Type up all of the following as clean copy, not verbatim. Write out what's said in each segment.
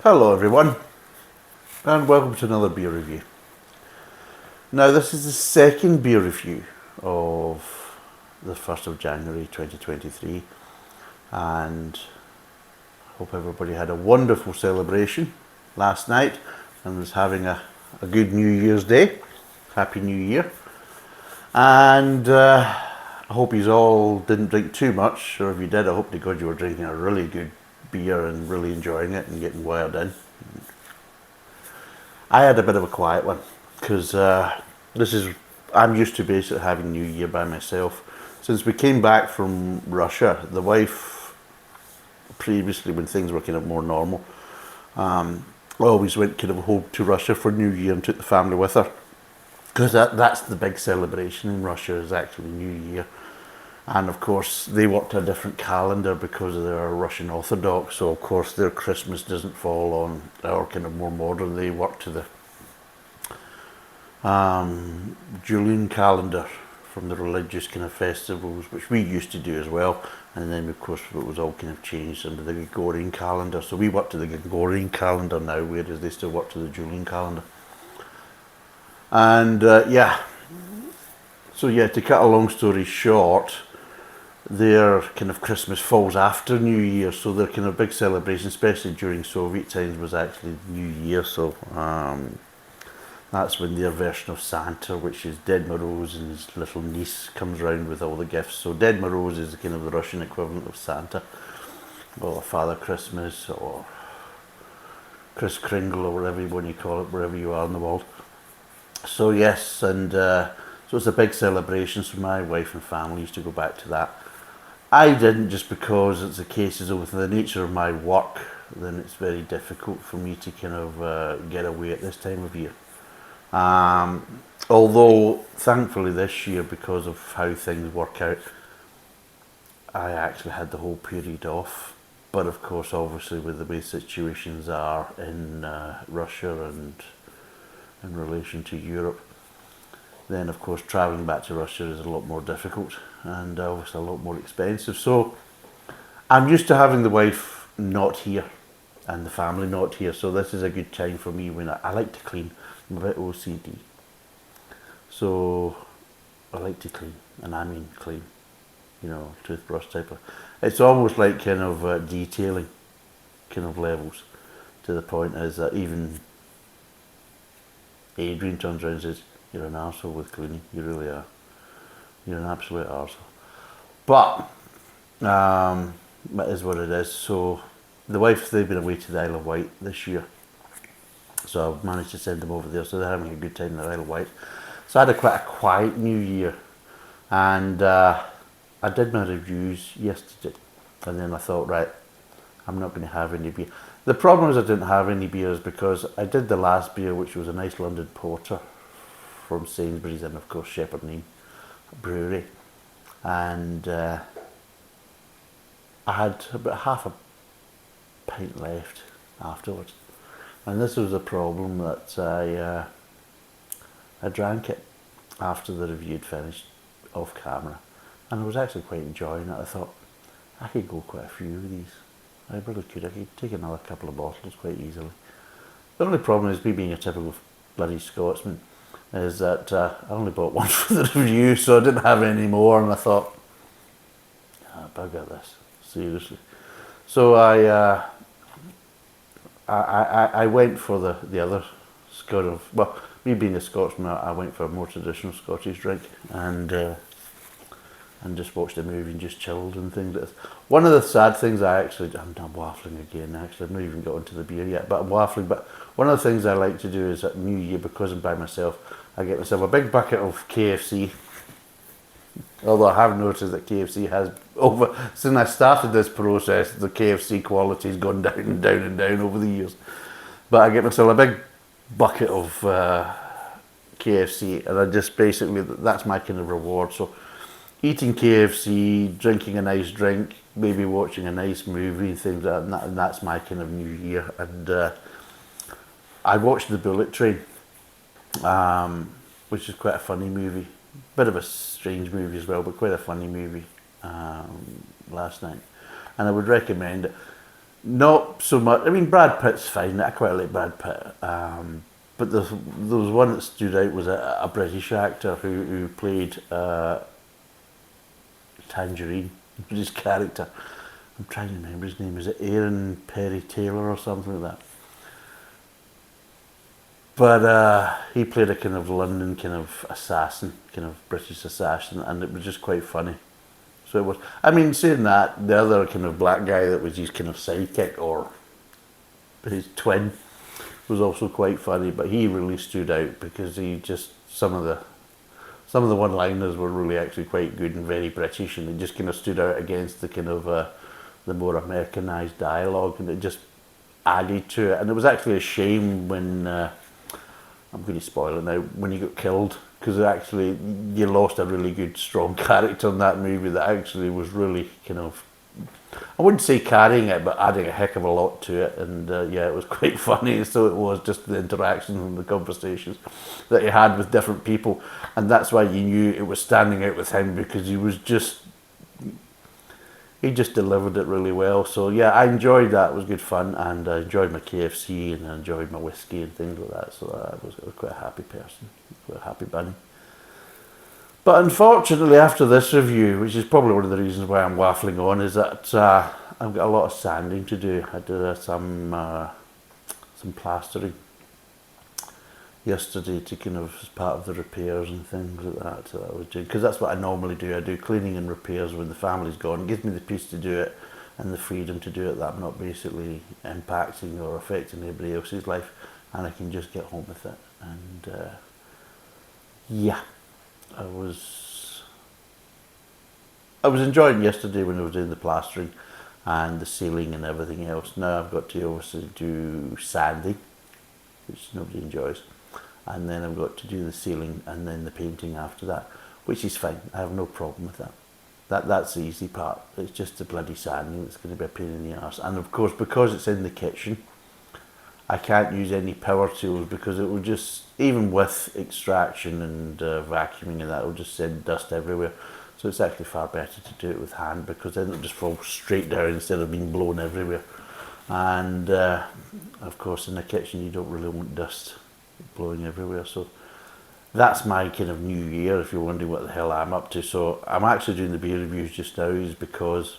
Hello everyone, and welcome to another beer review. Now this is the second beer review of the 1st of January 2023, and I hope everybody had a wonderful celebration last night and was having a good New Year's Day. Happy New Year. And I hope you all didn't drink too much, or if you did, I hope to God you were drinking a really good beer and really enjoying it and getting wired in. I had a bit of a quiet one because I'm used to basically having New Year by myself. Since we came back from Russia, the wife previously, when things were kind of more normal, always went kind of home to Russia for New Year and took the family with her, because that's the big celebration in Russia, is actually New Year. And of course they worked a different calendar because they're Russian Orthodox, so of course their Christmas doesn't fall on our kind of more modern. They work to the Julian calendar from the religious kind of festivals, which we used to do as well. And then of course it was all kind of changed under the Gregorian calendar. So we work to the Gregorian calendar now, whereas they still work to the Julian calendar. And to cut a long story short, their kind of Christmas falls after New Year, so their kind of big celebration, especially during Soviet times, was actually New Year. So that's when their version of Santa, which is Ded Moroz and his little niece, comes round with all the gifts. So Ded Moroz is kind of the Russian equivalent of Santa, or Father Christmas, or Kris Kringle, or whatever you want to call it, wherever you are in the world. So yes, and so it's a big celebration, so my wife and family used to go back to that. I didn't, just because it's a case of, with the nature of my work, then it's very difficult for me to kind of get away at this time of year. Although thankfully this year, because of how things work out, I actually had the whole period off. But of course, obviously with the way situations are in Russia and in relation to Europe, then of course travelling back to Russia is a lot more difficult and obviously a lot more expensive. So I'm used to having the wife not here and the family not here, so this is a good time for me when I like to clean. I'm a bit OCD, so I like to clean, and I mean clean, toothbrush type of. It's almost like kind of detailing kind of levels, to the point is that even Adrian turns around and says, "You're an arsehole with cleaning, you really are. You're an absolute arsehole." But it is what it is. So the wife, they've been away to the Isle of Wight this year, so I've managed to send them over there, so they're having a good time in the Isle of Wight. So I had quite a quiet New Year, and I did my reviews yesterday, and then I thought, right, I'm not going to have any beer. The problem is I didn't have any beers because I did the last beer, which was a nice London Porter from Sainsbury's and of course Shepherd Neame Brewery, and I had about half a pint left afterwards, and this was a problem that I drank it after the review had finished off camera, and I was actually quite enjoying it. I thought I could go quite a few of these. I really could. I could take another couple of bottles quite easily. The only problem is, me being a typical bloody Scotsman, is that I only bought one for the review, so I didn't have any more, and I thought, bugger this, seriously. So I went for the other sort of, well, me being a Scotsman, I went for a more traditional Scottish drink, and just watched a movie and just chilled and things like this. One of the sad things I'm waffling again actually, I've not even got into the beer yet, but I'm waffling. But one of the things I like to do is at New Year, because I'm by myself, I get myself a big bucket of KFC. Although I have noticed that KFC has, since I started this process, the KFC quality has gone down and down and down over the years. But I get myself a big bucket of KFC, and I just basically, that's my kind of reward. So eating KFC, drinking a nice drink, maybe watching a nice movie and things like that, and that's my kind of New Year. And I watched The Bullet Train, which is quite a funny movie. Bit of a strange movie as well, but quite a funny movie last night. And I would recommend it. Not so much. I mean, Brad Pitt's fine. I quite like Brad Pitt. But there was one that stood out was a British actor who played Tangerine, his character. I'm trying to remember his name. Is it Aaron Perry Taylor or something like that? But he played a kind of London kind of assassin, kind of British assassin, and it was just quite funny. So it was. I mean, saying that, the other kind of black guy that was his kind of sidekick or his twin was also quite funny, but he really stood out because he just some of the one-liners were really actually quite good and very British, and it just kind of stood out against the kind of the more Americanized dialogue, and it just added to it. And it was actually a shame when I'm going to spoil it now, when he got killed, because actually you lost a really good, strong character in that movie that actually was really kind of, I wouldn't say carrying it, but adding a heck of a lot to it. And yeah, it was quite funny. So it was just the interactions and the conversations that he had with different people. And that's why you knew it was standing out with him, because he just delivered it really well. So yeah, I enjoyed that. It was good fun, and I enjoyed my KFC and I enjoyed my whiskey and things like that. So I was quite a happy person, quite a happy bunny. But unfortunately, after this review, which is probably one of the reasons why I'm waffling on, is that I've got a lot of sanding to do. I did some plastering yesterday to kind of as part of the repairs and things like that I was doing, because that's what I normally do. I do cleaning and repairs when the family's gone. It gives me the peace to do it and the freedom to do it, that I'm not basically impacting or affecting anybody else's life, and I can just get home with it. And yeah, I was enjoying yesterday when I was doing the plastering and the ceiling and everything else. Now I've got to obviously do sanding, which nobody enjoys, and then I've got to do the ceiling and then the painting after that, which is fine. I have no problem with that. That's the easy part. It's just the bloody sanding that's going to be a pain in the arse. And of course, because it's in the kitchen, I can't use any power tools, because it will just, even with extraction and vacuuming and that, it will just send dust everywhere. So it's actually far better to do it with hand, because then it'll just fall straight down instead of being blown everywhere. And of course in the kitchen you don't really want dust blowing everywhere. So that's my kind of new year, if you're wondering what the hell I'm up to. So I'm actually doing the beer reviews just now is because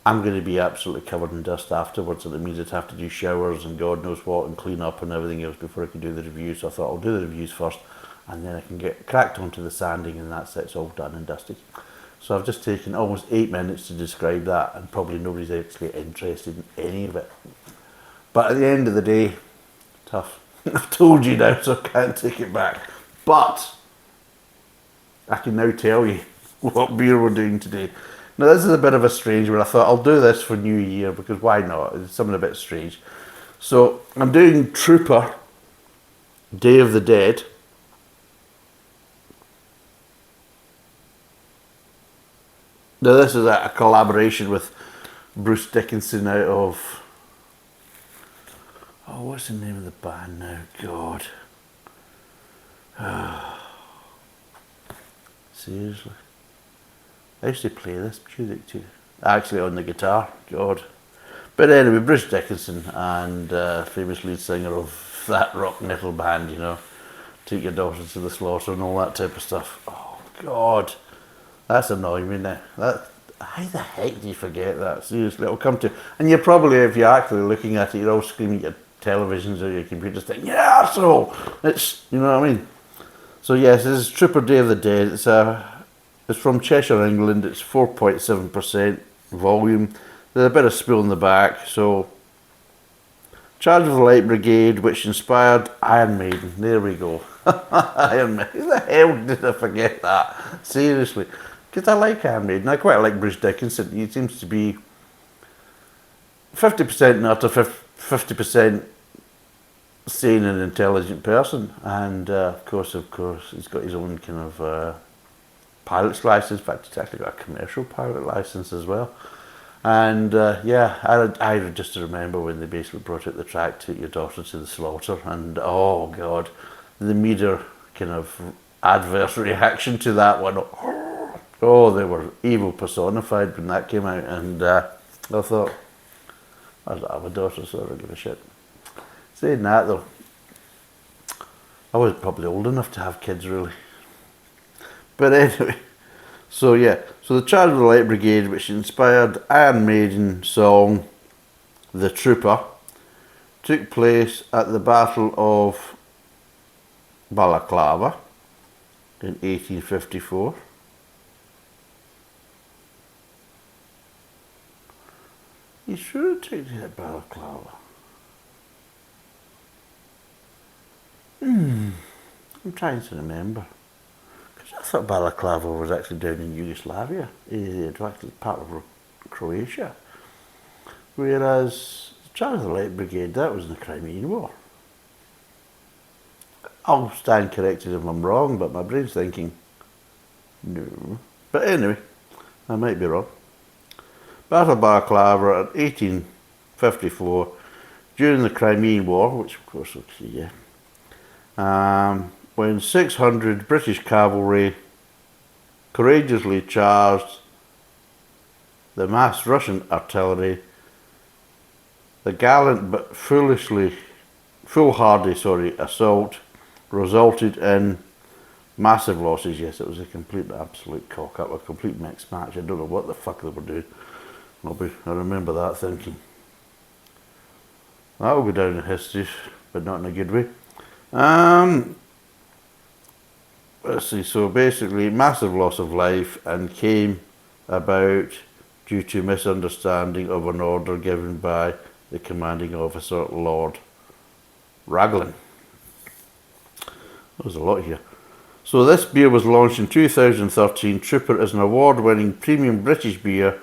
I'm going to be absolutely covered in dust afterwards, and it means I'd have to do showers and God knows what and clean up and everything else before I can do the reviews. So I thought I'll do the reviews first, and then I can get cracked onto the sanding, and that's it, it's all done and dusted. So I've just taken almost 8 minutes to describe that, and probably nobody's actually interested in any of it. But at the end of the day, tough. I've told you now, so I can't take it back. But I can now tell you what beer we're doing today. Now this is a bit of a strange one. I thought I'll do this for New Year, because why not? It's something a bit strange. So I'm doing Trooper Day of the Dead. Now this is a collaboration with Bruce Dickinson out of, oh, what's the name of the band now? God. Seriously. I used to play this music too. Actually on the guitar, God. But anyway, Bruce Dickinson, and famous lead singer of that rock metal band, you know, Take Your Daughter to the Slaughter and all that type of stuff. Oh God, that's annoying me now. How the heck do you forget that? Seriously, it'll come to, and you're probably, if you're actually looking at it, you're all screaming at your televisions or your computers thinking, yeah, arsehole! It's, you know what I mean? So yes, this is Trooper Day of the Dead. It's from Cheshire, England. It's 4.7% volume. There's a bit of spill in the back. So, Charge of the Light Brigade, which inspired Iron Maiden. There we go. Iron Maiden. Who the hell did I forget that? Seriously. Because I like Iron Maiden. I quite like Bruce Dickinson. He seems to be 50% nutter, 50% sane and intelligent person. And of course, he's got his own kind of pilot's license. In fact, he's actually got a commercial pilot license as well. And yeah, I just remember when they basically brought out the track Take Your Daughter to the Slaughter, and oh God, the media kind of adverse reaction to that one. Oh, they were evil personified when that came out, and I thought, I don't have a daughter, so I don't give a shit. Saying that though, I was probably old enough to have kids really. But anyway, so yeah, so the Charge of the Light Brigade, which inspired Iron Maiden song The Trooper, took place at the Battle of Balaclava in 1854. You sure it took place at Balaclava? I'm trying to remember. Because I thought Balaclava was actually down in Yugoslavia. It was actually part of Croatia. Whereas the Charge of the Light Brigade, that was in the Crimean War. I'll stand corrected if I'm wrong, but my brain's thinking, no. But anyway, I might be wrong. Battle of Balaclava in 1854, during the Crimean War, which of course, yeah. When 600 British cavalry courageously charged the massed Russian artillery, the gallant but foolhardy assault resulted in massive losses. Yes, it was a complete absolute cock up, a complete mixed match. I don't know what the fuck they were doing. I remember that thinking, that'll go down in history, but not in a good way. Let's see, so basically massive loss of life and came about due to misunderstanding of an order given by the commanding officer, Lord Raglan. There's a lot here. So this beer was launched in 2013. Trooper is an award-winning premium British beer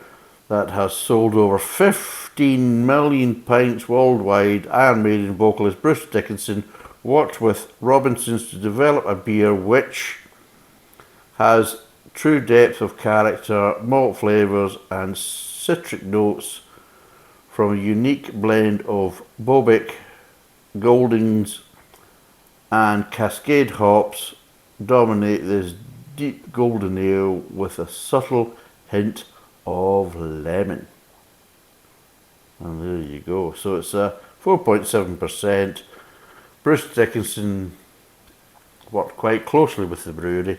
that has sold over 15 million pints worldwide. Iron Maiden vocalist Bruce Dickinson worked with Robinsons to develop a beer which has true depth of character, malt flavours and citric notes from a unique blend of Bobic, Goldings and Cascade hops dominate this deep golden ale with a subtle hint of lemon. And there you go. So it's a 4.7%. Bruce Dickinson worked quite closely with the brewery,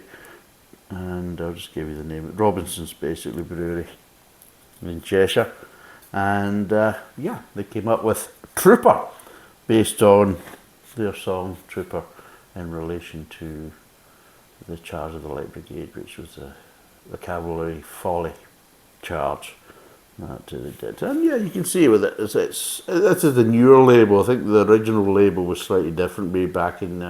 and I'll just give you the name. Robinson's basically brewery in Cheshire, and yeah, they came up with Trooper based on their song Trooper in relation to the Charge of the Light Brigade, which was the cavalry folly charge that they did. And yeah, you can see with it, this is the newer label. I think the original label was slightly different way back in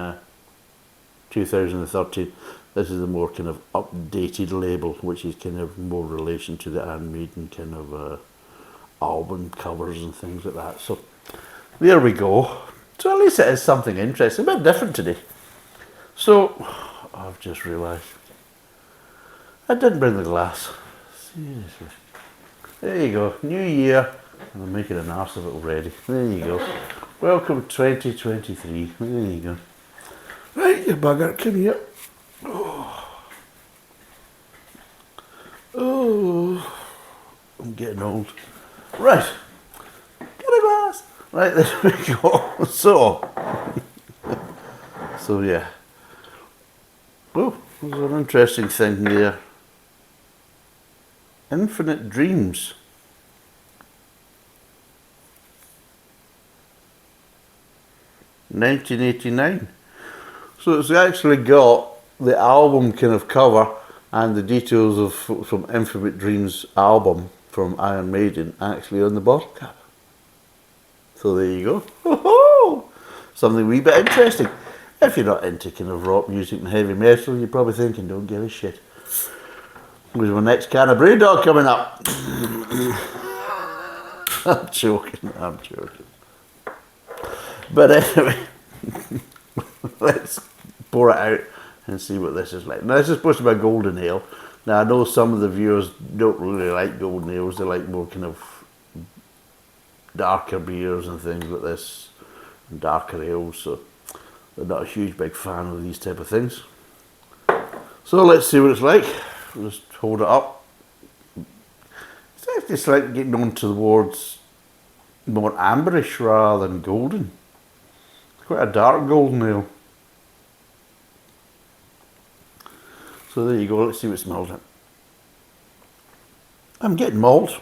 2013. This is the more kind of updated label, which is kind of more relation to the Iron Maiden kind of album covers and things like that. So there we go. So at least it is something interesting, a bit different today. So I've just realised I didn't bring the glass. Seriously. There you go, new year, and I'm making an arse of it already. There you go. Welcome 2023. There you go. Right, you bugger, come here. Oh, I'm getting old. Right, get a glass. Right, there we go. So yeah. Oh, there's an interesting thing there. Infinite Dreams. (1989). So it's actually got the album kind of cover and the details of from Infinite Dreams album from Iron Maiden actually on the bottle cap. So there you go. Ho-ho! Something a wee bit interesting. If you're not into kind of rock music and heavy metal, you're probably thinking, don't give a shit. Where's my next can of Brewdog coming up? I'm joking. But anyway, let's pour it out and see what this is like. Now this is supposed to be a golden ale. Now I know some of the viewers don't really like golden ales. They like more kind of darker beers and things like this, and darker ales. So they're not a huge big fan of these type of things. So let's see what it's like. Just hold it up. It's actually slightly getting on towards more amberish rather than golden. It's quite a dark golden ale. So there you go, let's see what it smells like. I'm getting malt.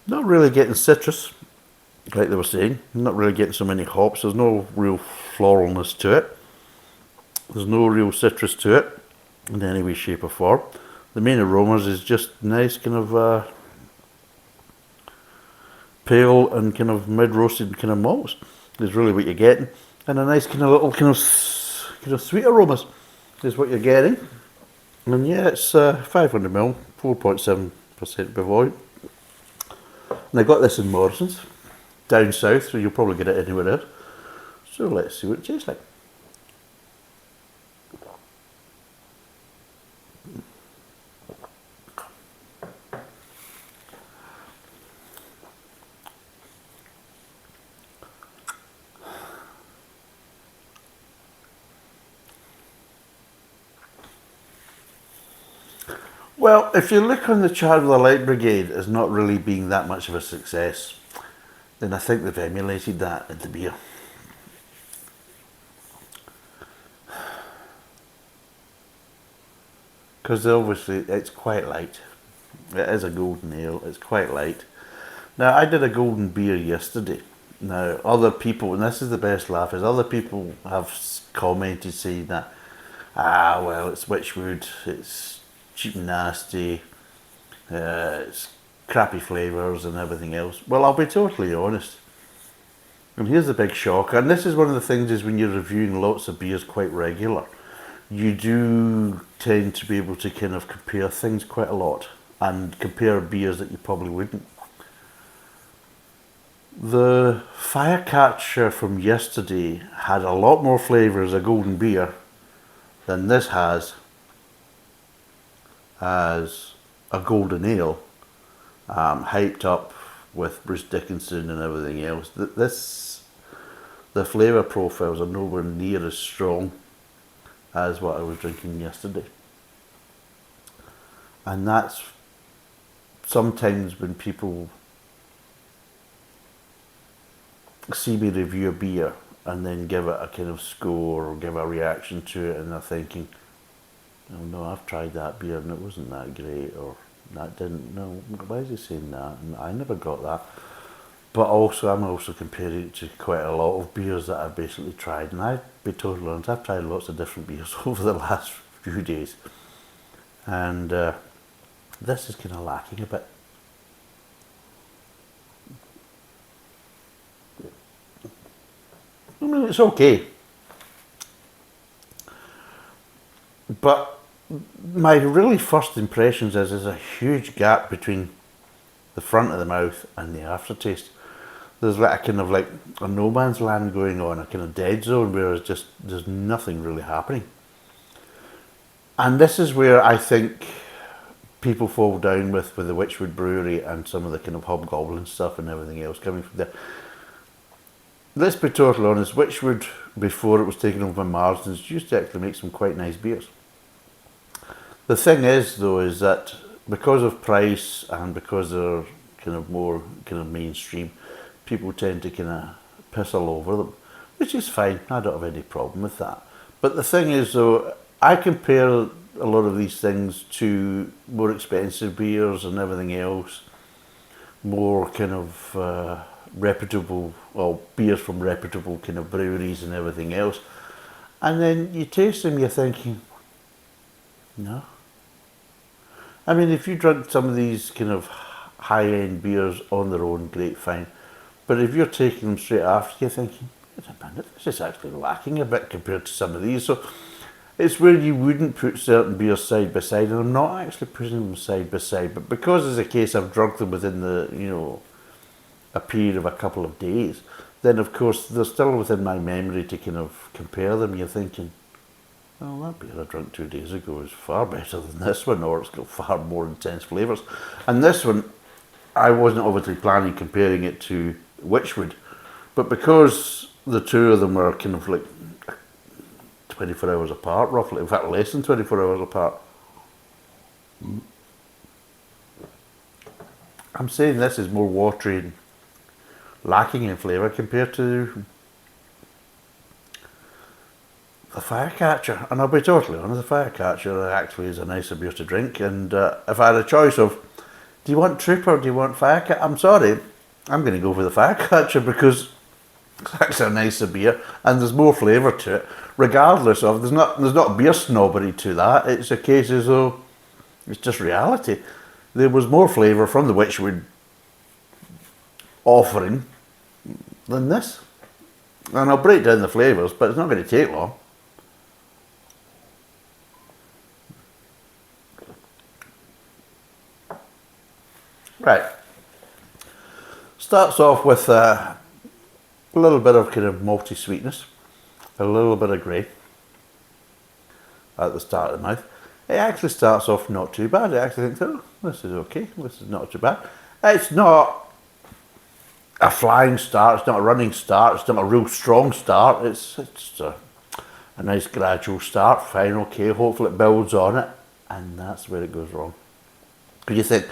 Not really getting citrus, like they were saying. I'm not really getting so many hops. There's no real floralness to it. There's no real citrus to it in any way, shape or form. The main aromas is just nice kind of pale and kind of mid-roasted kind of malts is really what you're getting. And a nice kind of little kind of sweet aromas is what you're getting. And yeah, it's 500ml, 4.7% by volume. And I got this in Morrison's, down south, so you'll probably get it anywhere else. So let's see what it tastes like. Well, if you look on the chart of the Light Brigade as not really being that much of a success, then I think they've emulated that into beer. Because obviously it's quite light. It is a golden ale, it's quite light. Now, I did a golden beer yesterday. Now, other people, and this is the best laugh, is other people have commented saying that, well, it's Witchwood, it's cheap and nasty, it's crappy flavours and everything else. Well, I'll be totally honest. And here's the big shock, and this is one of the things is when you're reviewing lots of beers quite regular, you do tend to be able to kind of compare things quite a lot and compare beers that you probably wouldn't. The Firecatcher from yesterday had a lot more flavour as a golden beer than this has as a golden ale, hyped up with Bruce Dickinson and everything else. The flavour profiles are nowhere near as strong as what I was drinking yesterday. And that's sometimes when people see me review a beer and then give it a kind of score or give a reaction to it and they're thinking, oh no, I've tried that beer and it wasn't that great, or that didn't, no, why is he saying that? And I never got that. But also, I'm also comparing it to quite a lot of beers that I've basically tried. And I'd be totally honest, I've tried lots of different beers over the last few days. And this is kind of lacking a bit. I mean, it's okay. But my really first impressions is there's a huge gap between the front of the mouth and the aftertaste. There's like a kind of like a no man's land going on, a kind of dead zone where it's just there's nothing really happening. And this is where I think people fall down with the Witchwood Brewery and some of the kind of Hobgoblin stuff and everything else coming from there. Let's be totally honest, Witchwood, before it was taken over by Marsden's, used to actually make some quite nice beers. The thing is, though, is that because of price and because they're kind of more kind of mainstream, people tend to kind of piss all over them, which is fine. I don't have any problem with that. But the thing is, though, I compare a lot of these things to more expensive beers and everything else, more kind of reputable, well, beers from reputable kind of breweries and everything else. And then you taste them, you're thinking, no. I mean, if you drink some of these kind of high-end beers on their own, great, fine. But if you're taking them straight after, you're thinking, wait a minute, this is actually lacking a bit compared to some of these. So it's where you wouldn't put certain beers side by side, and I'm not actually putting them side by side, but because as a case I've drunk them within the, you know, a period of a couple of days, then of course they're still within my memory to kind of compare them. You're thinking, well, that beer I drank 2 days ago is far better than this one, or it's got far more intense flavours. And this one, I wasn't obviously planning comparing it to Witchwood, but because the two of them were kind of like 24 hours apart, roughly, in fact less than 24 hours apart, I'm saying this is more watery lacking in flavour compared to the Firecatcher. And I'll be totally honest, the Firecatcher actually is a nicer beer to drink. And if I had a choice of, do you want Trooper or do you want Firecatcher? I'm sorry, I'm going to go for the Firecatcher because it's actually a nicer beer and there's more flavour to it. Regardless of, there's not beer snobbery to that. It's a case as though it's just reality. There was more flavour from the Witchwood offering than this. And I'll break down the flavours, but it's not going to take long. Right. Starts off with a little bit of kind of malty sweetness, a little bit of grey at the start of the mouth. It actually starts off not too bad. I actually think, oh, this is okay, this is not too bad. It's not a flying start, it's not a running start, it's not a real strong start. It's just a nice gradual start, fine, okay, hopefully it builds on it, and that's where it goes wrong. Because you think,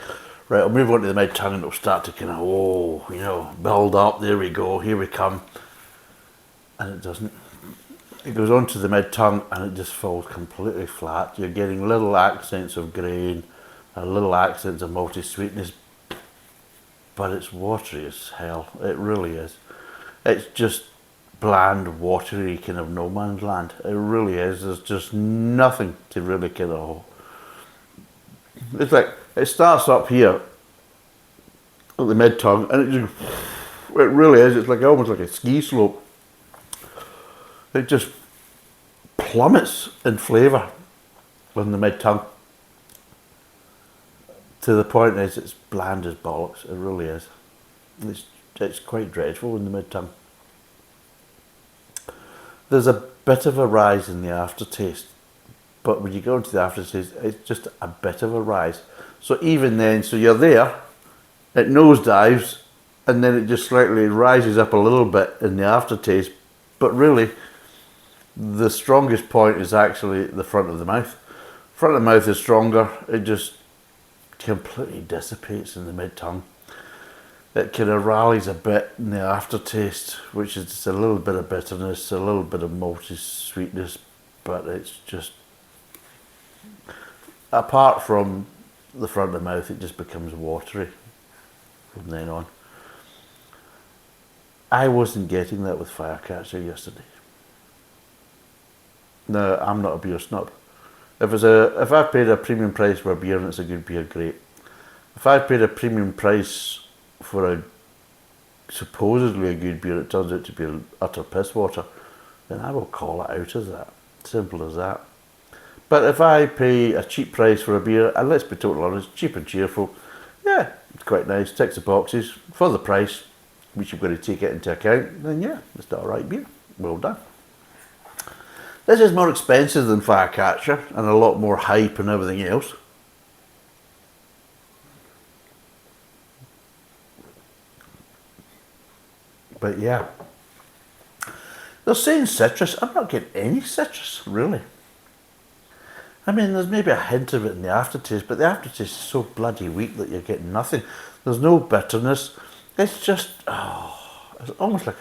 right, I'll move on to the mid-tongue and it'll start to kind of, build up, there we go, here we come. And it doesn't. It goes on to the mid-tongue and it just falls completely flat. You're getting little accents of grain, little accents of malty sweetness, but it's watery as hell. It really is. It's just bland, watery kind of no man's land. It really is. There's just nothing to really kind of... It's like, it starts up here at the mid-tongue and it really is. It's like almost like a ski slope. It just plummets in flavour on the mid-tongue to the point is it's bland as bollocks. It really is. It's quite dreadful in the mid-tongue. There's a bit of a rise in the aftertaste, but when you go into the aftertaste, it's just a bit of a rise. So even then, so you're there, it nosedives, and then it just slightly rises up a little bit in the aftertaste, but really, the strongest point is actually the front of the mouth. Front of the mouth is stronger. It just completely dissipates in the mid-tongue. It kind of rallies a bit in the aftertaste, which is just a little bit of bitterness, a little bit of malty sweetness, but it's just, apart from the front of the mouth, it just becomes watery from then on. I wasn't getting that with Firecatcher yesterday. No, I'm not a beer snob. If I paid a premium price for a beer and it's a good beer, great. If I paid a premium price for a supposedly a good beer, it turns out to be utter piss water, then I will call it out as that. Simple as that. But if I pay a cheap price for a beer, and let's be totally honest, cheap and cheerful, yeah, it's quite nice, ticks the boxes for the price, which you've got to take it into account, then yeah, it's the alright beer. Well done. This is more expensive than Firecatcher and a lot more hype and everything else. But yeah, they're saying citrus. I'm not getting any citrus, really. I mean, there's maybe a hint of it in the aftertaste, but the aftertaste is so bloody weak that you're getting nothing. There's no bitterness. It's just, it's almost like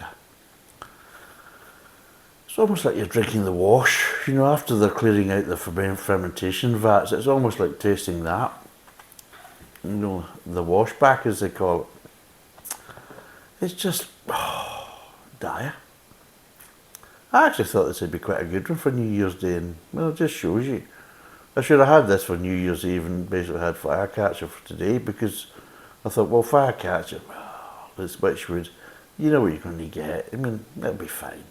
you're drinking the wash, after they're clearing out the fermentation vats. It's almost like tasting that. The wash back, as they call it. It's just, dire. I actually thought this would be quite a good one for New Year's Day, and well, it just shows you. I should have had this for New Year's Eve and basically had Firecatcher for today, because I thought, well, Firecatcher, this Witchwood, you know what you're going to get. I mean, it'll be fine.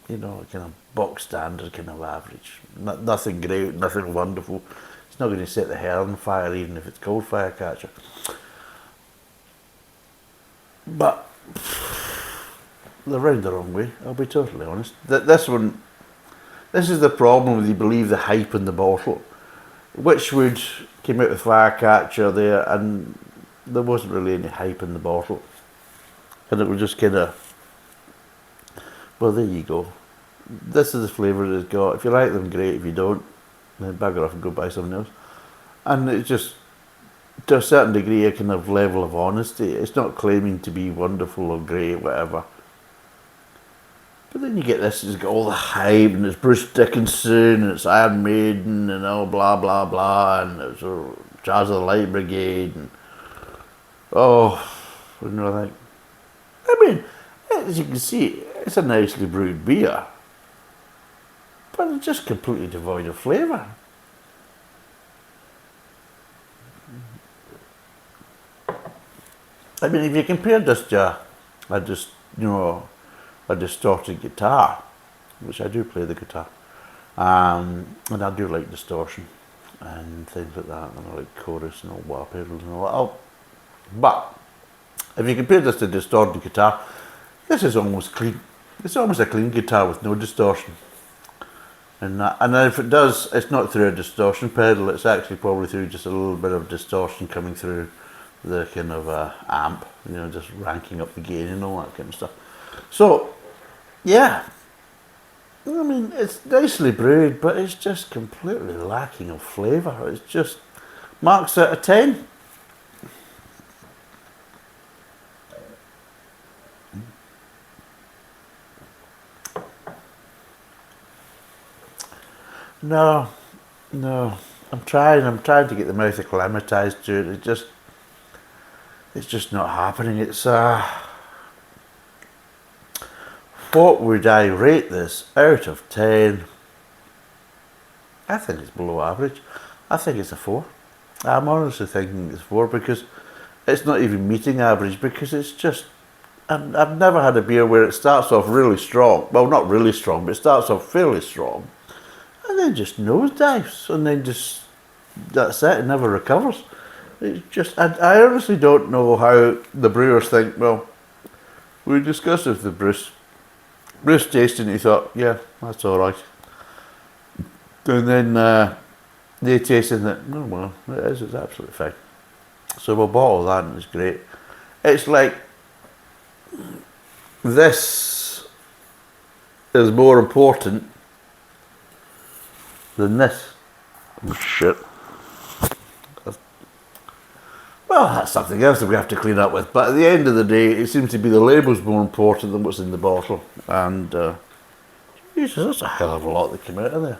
Kind of box standard, kind of average. Nothing great, nothing wonderful. It's not going to set the hell on fire, even if it's called Firecatcher. But they're round the wrong way, I'll be totally honest. This is the problem with you believe the hype in the bottle. Witchwood came out with Firecatcher there, and there wasn't really any hype in the bottle. And it was just kind of, well, there you go. This is the flavour it's got. If you like them, great. If you don't, then bugger off and go buy something else. And it just to a certain degree, a kind of level of honesty. It's not claiming to be wonderful or great, whatever. But then you get this, it's got all the hype, and it's Bruce Dickinson, and it's Iron Maiden, and all blah, blah, blah, and it's Jazz of the Light Brigade, and you know, like, I mean, as you can see, it's a nicely brewed beer, but it's just completely devoid of flavour. I mean, if you compare this to a distorted guitar, which I do play the guitar, and I do like distortion and things like that, and I like chorus and all wah pedals and all that. But if you compare this to distorted guitar, this is almost clean. It's almost a clean guitar with no distortion. And if it does, it's not through a distortion pedal, it's actually probably through just a little bit of distortion coming through the kind of amp, you know, just ranking up the gain and all that kind of stuff. So, yeah, I mean, it's nicely brewed, but it's just completely lacking of flavour. It's just marks out of 10. No, I'm trying to get the mouth acclimatised to it. It's just not happening. It's what would I rate this out of 10? I think it's below average. I think it's a 4. I'm honestly thinking it's 4 because it's not even meeting average, because it's just, I've never had a beer where it starts off really strong. Well, not really strong, but it starts off fairly strong, and then just nosedives, and then just, that's it, it never recovers. It's just, I honestly don't know how the brewers think, well, we discussed with the Bruce tasted it, he thought, yeah, that's alright. And then they tasted it, oh well, it's absolutely fine. So we'll bottle that and it's great. It's like, this is more important than this. Oh, shit. Well, that's something else that we have to clean up with. But at the end of the day, it seems to be the label's more important than what's in the bottle. And, Jesus, that's a hell of a lot that came out of there.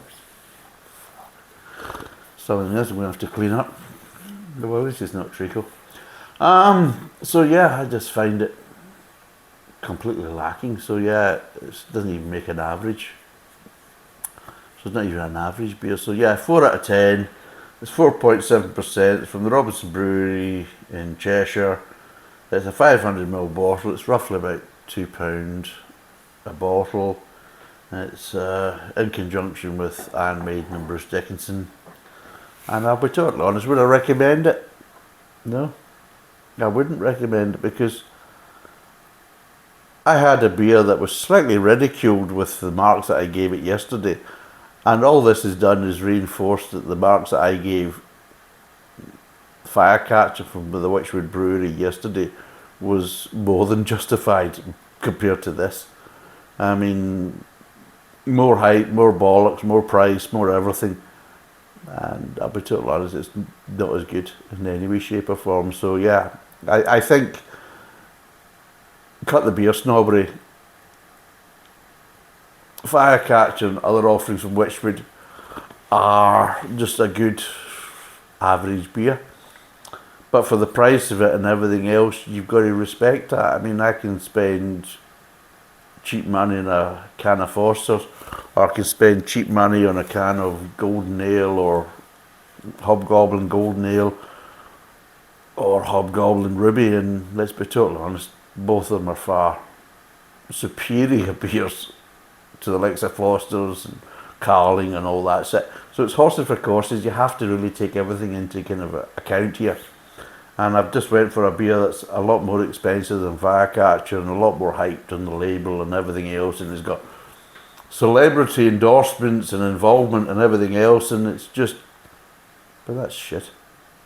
Something else we're going to have to clean up. Well, this is not treacle. So yeah, I just find it completely lacking. So yeah, it doesn't even make an average. So it's not even an average beer. So yeah, 4 out of 10. It's 4.7% from the Robinson Brewery in Cheshire. It's a 500ml bottle. It's roughly about £2 a bottle. It's in conjunction with Iron Maiden and Bruce Dickinson. And I'll be totally honest, would I recommend it? No, I wouldn't recommend it, because I had a beer that was slightly ridiculed with the marks that I gave it yesterday. And all this has done is reinforced that the marks that I gave Firecatcher from the Witchwood Brewery yesterday was more than justified compared to this. I mean, more hype, more bollocks, more price, more everything. And I'll be totally honest, it's not as good in any way, shape or form. So yeah, I think, cut the beer snobbery, Firecatcher and other offerings from Witchwood are just a good average beer. But for the price of it and everything else, you've got to respect that. I mean, I can spend cheap money on a can of Foster's, or I can spend cheap money on a can of Golden Ale, or Hobgoblin Golden Ale, or Hobgoblin Ruby, and let's be totally honest, both of them are far superior beers to the likes of Foster's and Carling and all that set. So it's horses for courses. You have to really take everything into kind of account here. And I've just went for a beer that's a lot more expensive than Firecatcher and a lot more hyped on the label and everything else, and it's got celebrity endorsements and involvement and everything else, and it's just, but that's shit.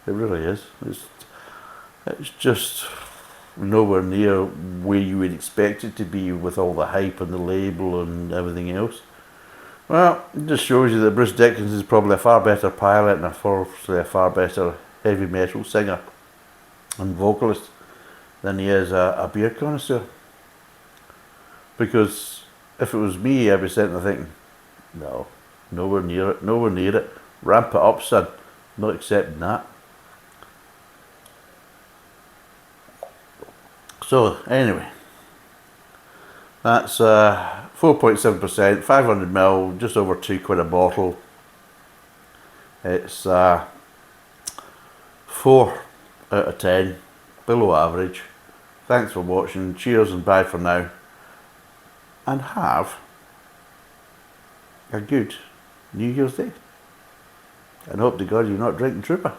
It really is. It's just nowhere near where you would expect it to be with all the hype and the label and everything else. Well, it just shows you that Bruce Dickinson is probably a far better pilot and obviously a far better heavy metal singer and vocalist than he is a beer connoisseur. Because if it was me, I'd be sitting there thinking, no, nowhere near it, nowhere near it. Ramp it up, son. Not accepting that. So, anyway, that's 4.7%, 500ml, just over £2 a bottle. It's 4 out of 10, below average. Thanks for watching, cheers and bye for now. And have a good New Year's Day. And hope to God you're not drinking Trooper.